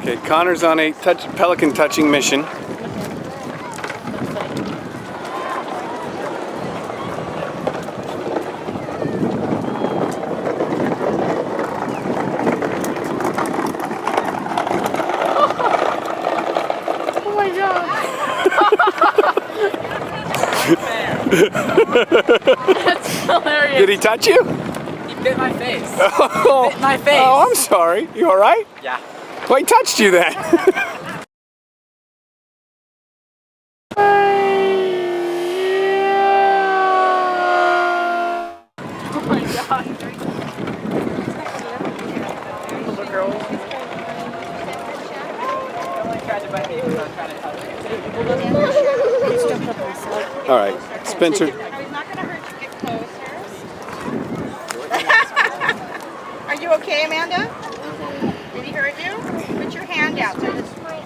Okay, Connor's on a pelican touching mission. Oh my god. That's hilarious. Did he touch you? He bit my face. Oh, He bit my face. Oh, I'm sorry. You alright? Yeah. Well, he touched you then. Oh my god. Little girl. Tried to bite me when I was trying to touch it. Alright, Spencer. He's not going to hurt you. Get closer. Are you okay, Amanda? Did he hurt you? Put your hand out. So this My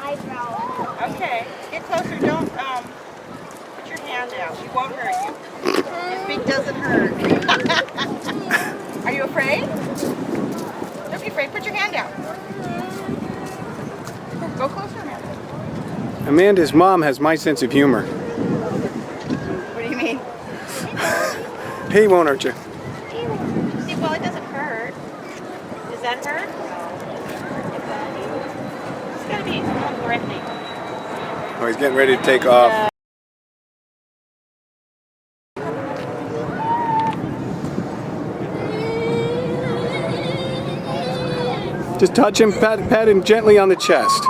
eyebrow. okay. Get closer. Don't put your hand out. She won't hurt you. His beak doesn't hurt. Are you afraid? Don't be afraid. Put your hand out. Go closer, Amanda. Amanda's mom has my sense of humor. What do you mean? He won't hurt you. See, well, it doesn't hurt. Does that hurt? It's got to be threatening. Oh, he's getting ready to take off. Just touch him, pat him gently on the chest.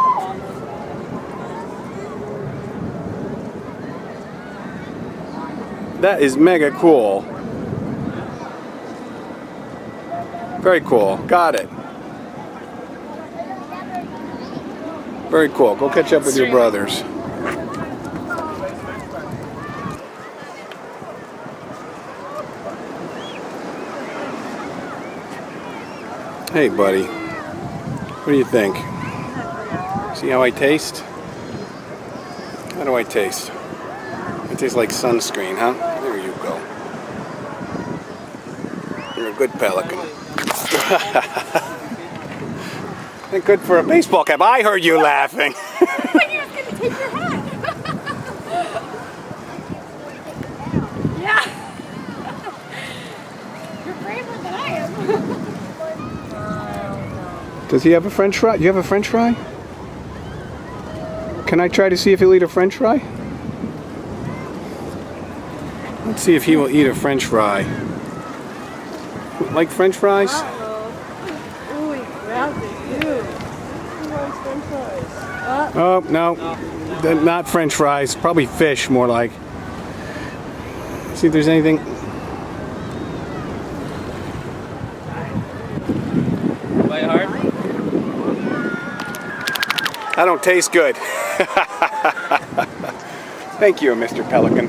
That is mega cool. Very cool. Got it. Very cool. Go catch up with your brothers. Hey, buddy. What do you think? See how I taste? How do I taste? It tastes like sunscreen, huh? There you go. You're a good pelican. Ain't good for a baseball cap. I heard you laughing. When you was going to take your hat. Yeah. You're braver than I am. Does he have a French fry? You have a French fry? Can I try to see if he'll eat a French fry? Let's see if he will eat a French fry. Like French fries? Oh, he grabbed it, too. He wants french fries. Oh, no. They're not French fries. Probably fish, more like. See if there's anything. Bite hard? I don't taste good. Thank you, Mr. Pelican.